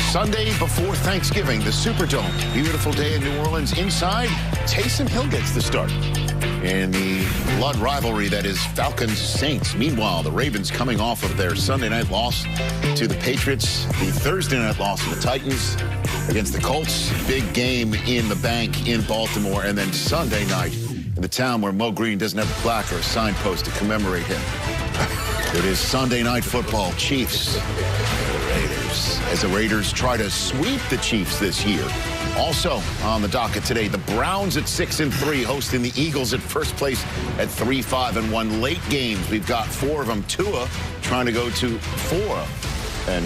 Sunday before Thanksgiving, the Superdome. Beautiful day in New Orleans. Inside, Taysom Hill gets the start in the blood rivalry that is Falcons-Saints. Meanwhile, the Ravens coming off of their Sunday night loss to the Patriots, the Thursday night loss to the Titans against the Colts. Big game in the bank in Baltimore, and then Sunday night in the town where Mo Green doesn't have a plaque or a signpost to commemorate him. It is Sunday Night Football. Chiefs, Raiders, as the Raiders try to sweep the Chiefs this year. Also on the docket today, the Browns at 6-3, hosting the Eagles at first place at 3-5-1. Late games, we've got 4 of them. Tua trying to go to 4. And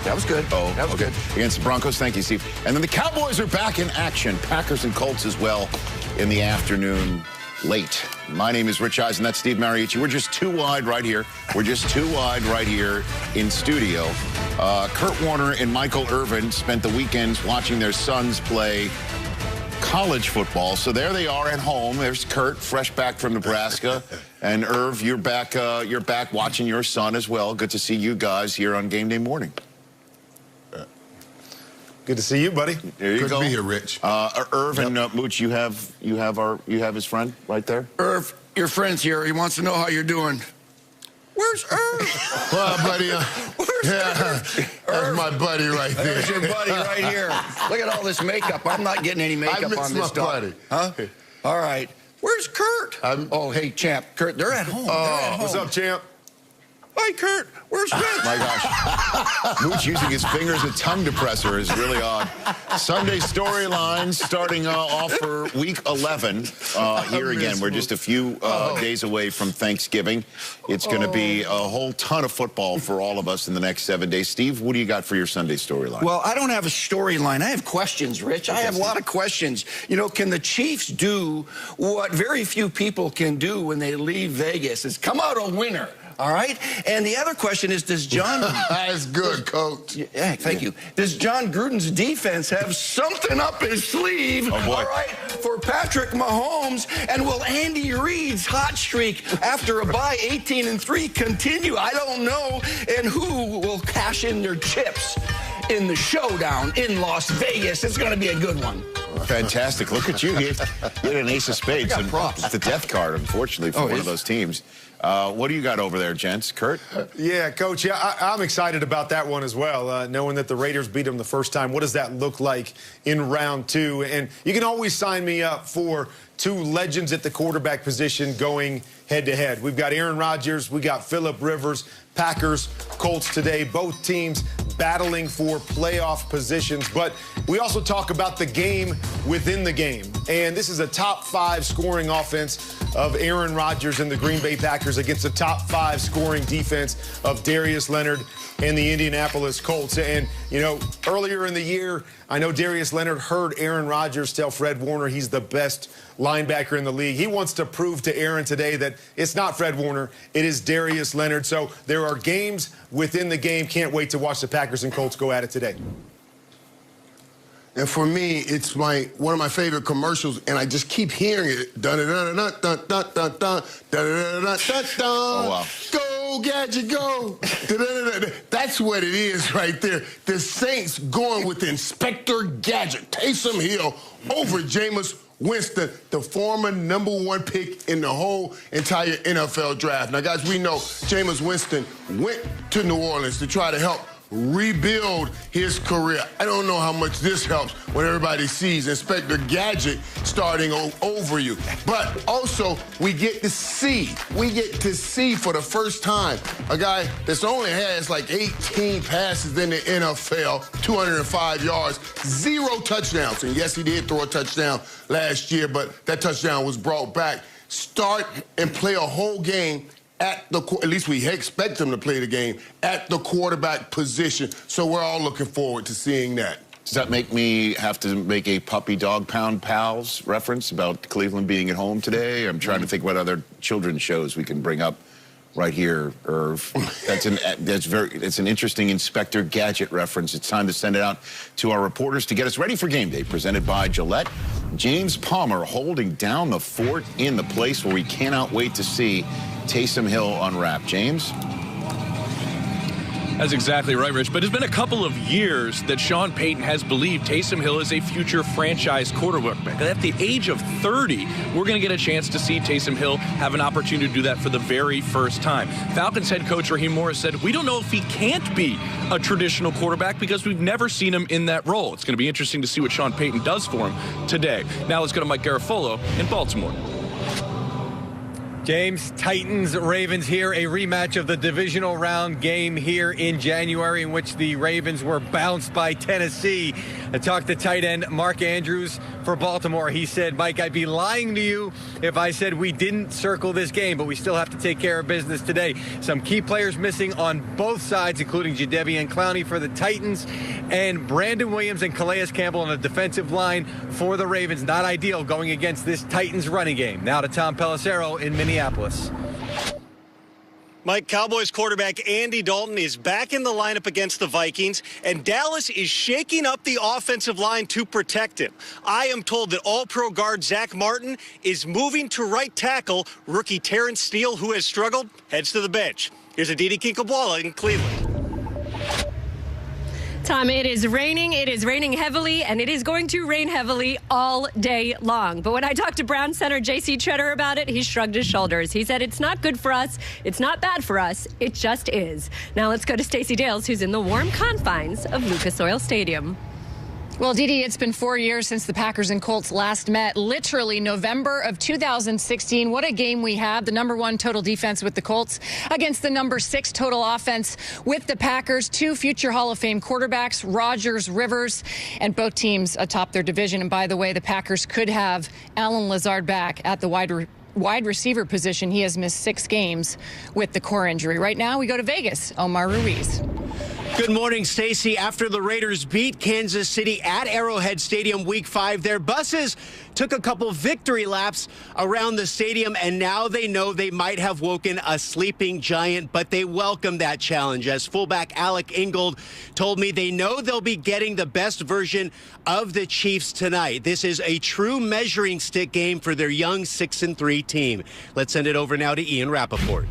that was good. Oh, that was okay. Good. Against the Broncos. Thank you, Steve. And then the Cowboys are back in action. Packers and Colts as well in the afternoon late. My name is Rich Eisen. That's Steve Mariucci. We're just too wide right here. We're just too wide right here in studio. Kurt Warner and Michael Irvin spent the weekends watching their sons play college football. So there they are at home. There's Kurt, fresh back from Nebraska. And Irv, you're back watching your son as well. Good to see you guys here on game day morning. Good to see you, buddy. There you go. Good to be here, Rich. Irv and Mooch, you have his friend right there. Irv, your friend's here. He wants to know how you're doing. Where's Irv? Well, buddy, Where's Irv? that's my buddy right there. There's your buddy right here. Look at all this makeup. I'm not getting any makeup on this dog. buddy. Huh? All right. Where's Kurt? Oh, hey, champ. Kurt, they're at home. What's up, champ? Hi, Kurt. Where's Rich? My gosh. Mooch using his fingers as a tongue depressor is really odd. Sunday storylines starting off for week 11. Here again, we're just a few days away from Thanksgiving. It's going to be a whole ton of football for all of us in the next 7 days. Steve, what do you got for your Sunday storyline? Well, I don't have a storyline. I have questions, Rich. I have a lot of questions. You know, can the Chiefs do what very few people can do when they leave Vegas? Is come out a winner. All right? And the other question is, does John... That's good, Coach. Yeah, thank you. Does John Gruden's defense have something up his sleeve, oh, boy. all right, for Patrick Mahomes? And will Andy Reid's hot streak after a bye 18-3 continue? I don't know. And who will cash in their chips in the showdown in Las Vegas? It's going to be a good one. Fantastic. Look at you. You had an ace of spades. And it's the death card, unfortunately, for one of those teams. What do you got over there, gents? Kurt? Yeah, Coach, I'm excited about that one as well, knowing that the Raiders beat them the first time. What does that look like in round 2? And you can always sign me up for 2 legends at the quarterback position going head-to-head. We've got Aaron Rodgers. We got Phillip Rivers. Packers, Colts today. Both teams battling for playoff positions. But we also talk about the game within the game. And this is a top 5 scoring offense of Aaron Rodgers and the Green Bay Packers against a top 5 scoring defense of Darius Leonard and the Indianapolis Colts. And, you know, earlier in the year, I know Darius Leonard heard Aaron Rodgers tell Fred Warner he's the best linebacker in the league. He wants to prove to Aaron today that it's not Fred Warner, it is Darius Leonard. So there are games within the game. Can't wait to watch the Packers and Colts go at it today. And for me, it's one of my favorite commercials, and I just keep hearing it. Dun dun dun dun dun dun dun dun dun dun. Oh, wow. Go, Gadget, go. That's what it is right there. The Saints going with Inspector Gadget, Taysom Hill over Jameis Winston, the former #1 pick in the whole entire NFL draft. Now, guys, we know Jameis Winston went to New Orleans to try to help rebuild his career. I don't know how much this helps when everybody sees Inspector Gadget starting over you. But also, we get to see for the first time a guy that's only has like 18 passes in the NFL, 205 yards, 0 touchdowns. And yes, he did throw a touchdown last year, but that touchdown was brought back. Start and play a whole game at least we expect him to play the game at the quarterback position. So we're all looking forward to seeing that. Does that make me have to make a puppy dog pound pals reference about Cleveland being at home today? I'm trying to think what other children's shows we can bring up right here, Irv. It's an interesting Inspector Gadget reference. It's time to send it out to our reporters to get us ready for game day. Presented by Gillette. James Palmer holding down the fort in the place where we cannot wait to see Taysom Hill unwrap. James? That's exactly right, Rich. But it's been a couple of years that Sean Payton has believed Taysom Hill is a future franchise quarterback. At the age of 30, we're going to get a chance to see Taysom Hill have an opportunity to do that for the very first time. Falcons head coach Raheem Morris said, we don't know if he can't be a traditional quarterback because we've never seen him in that role. It's going to be interesting to see what Sean Payton does for him today. Now let's go to Mike Garafolo in Baltimore. James, Titans, Ravens here, a rematch of the divisional round game here in January in which the Ravens were bounced by Tennessee. I talked to tight end Mark Andrews for Baltimore. He said, Mike, I'd be lying to you if I said we didn't circle this game, but we still have to take care of business today. Some key players missing on both sides, including Jadeveon Clowney for the Titans and Brandon Williams and Calais Campbell on the defensive line for the Ravens. Not ideal going against this Titans running game. Now to Tom Pelissero in Minneapolis. Mike, Cowboys quarterback Andy Dalton is back in the lineup against the Vikings, and Dallas is shaking up the offensive line to protect him. I am told that all-pro guard Zach Martin is moving to right tackle. Rookie Terrence Steele, who has struggled, heads to the bench. Here's Aditi Kinkhabwala in Cleveland. Tom, it is raining heavily, and it is going to rain heavily all day long. But when I talked to Brown center J.C. Tretter about it, he shrugged his shoulders. He said, it's not good for us. It's not bad for us. It just is. Now let's go to Stacey Dales, who's in the warm confines of Lucas Oil Stadium. Well, Didi, it's been 4 years since the Packers and Colts last met, literally November of 2016. What a game we had. The #1 total defense with the Colts against the #6 total offense with the Packers. Two future Hall of Fame quarterbacks, Rodgers, Rivers, and both teams atop their division. And by the way, the Packers could have Allen Lazard back at the wide receiver position. He has missed 6 games with the core injury. Right now, we go to Vegas. Omar Ruiz. Good morning, Stacey. After the Raiders beat Kansas City at Arrowhead Stadium Week 5, their buses took a couple victory laps around the stadium, and now they know they might have woken a sleeping giant, but they welcome that challenge. As fullback Alec Ingold told me, they know they'll be getting the best version of the Chiefs tonight. This is a true measuring stick game for their young 6-3 team. Let's send it over now to Ian Rappaport.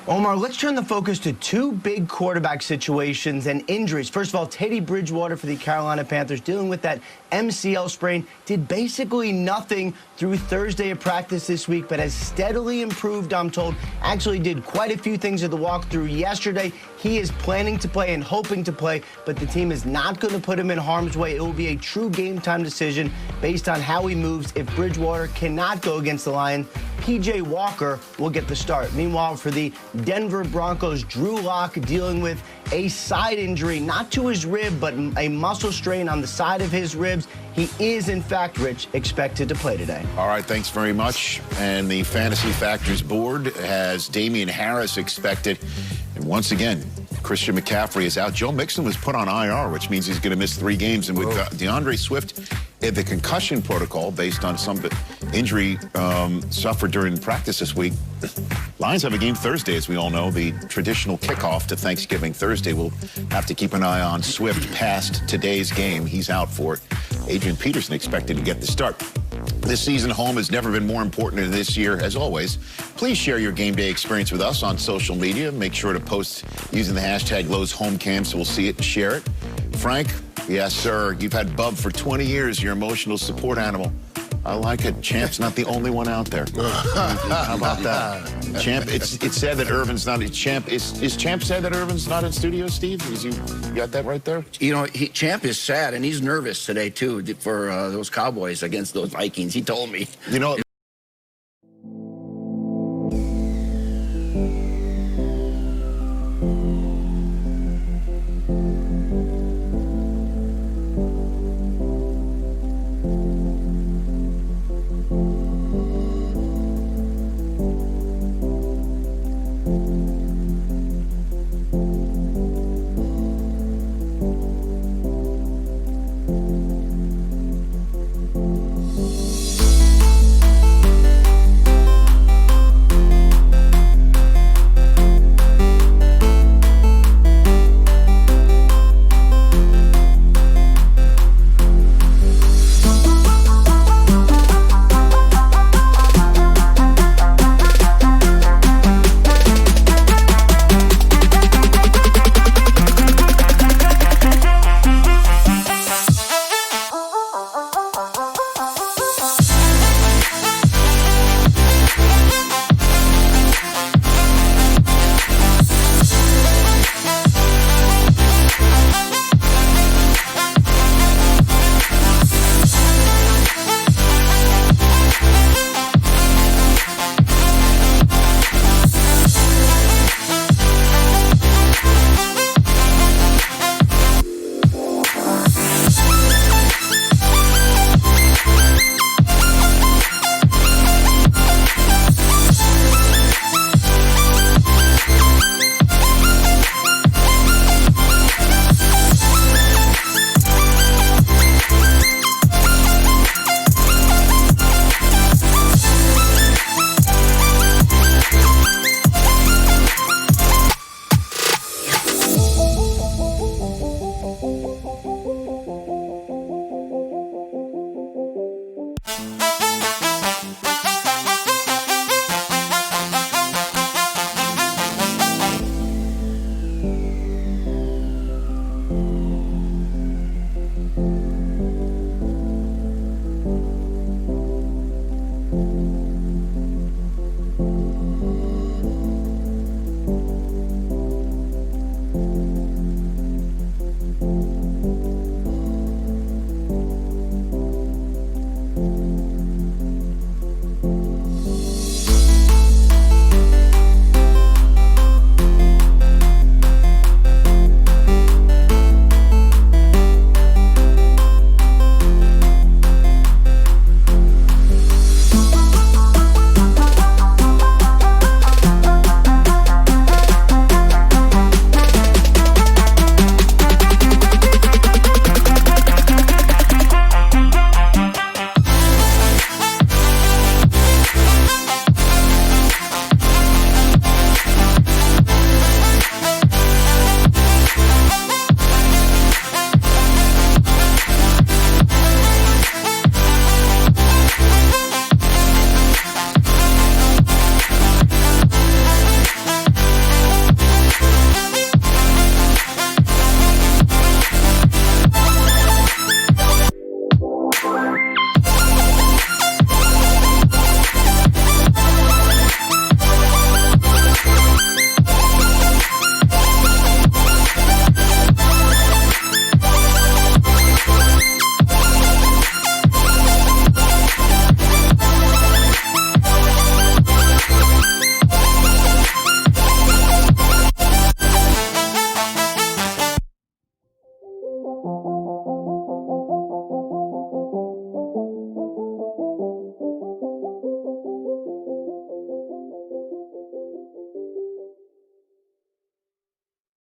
Omar, let's turn the focus to two big quarterback situations and injuries. First of all, Teddy Bridgewater for the Carolina Panthers dealing with that MCL sprain, did basically nothing through Thursday of practice this week, but has steadily improved, I'm told. Actually did quite a few things at the walkthrough yesterday. He is planning to play and hoping to play, but the team is not going to put him in harm's way. It will be a true game-time decision based on how he moves. If Bridgewater cannot go against the Lions, P.J. Walker will get the start. Meanwhile, for the Denver Broncos, Drew Lock dealing with a side injury, not to his rib, but a muscle strain on the side of his ribs. He is, in fact, Rich, expected to play today. All right, thanks very much. And the Fantasy Factors board has Damian Harris expected. And once again, Christian McCaffrey is out. Joe Mixon was put on IR, which means he's going to miss 3 games. And with DeAndre Swift, the concussion protocol based on some injury suffered during practice this week. Lions have a game Thursday, as we all know, the traditional kickoff to Thanksgiving Thursday. We'll have to keep an eye on Swift past today's game. He's out for it. Adrian Peterson expected to get the start. This season, home has never been more important than this year, as always. Please share your game day experience with us on social media. Make sure to post using the hashtag LowsHomeCam so we'll see it and share it. Frank, yes, sir. You've had Bub for 20 years, your emotional support animal. I like it. Champ's not the only one out there. How about that? Champ, it's said that Irvin's not. Champ, is Champ said that Irvin's not in studio, Steve? You got that right there? You know, Champ is sad, and he's nervous today, too, for those Cowboys against those Vikings. He told me. You know,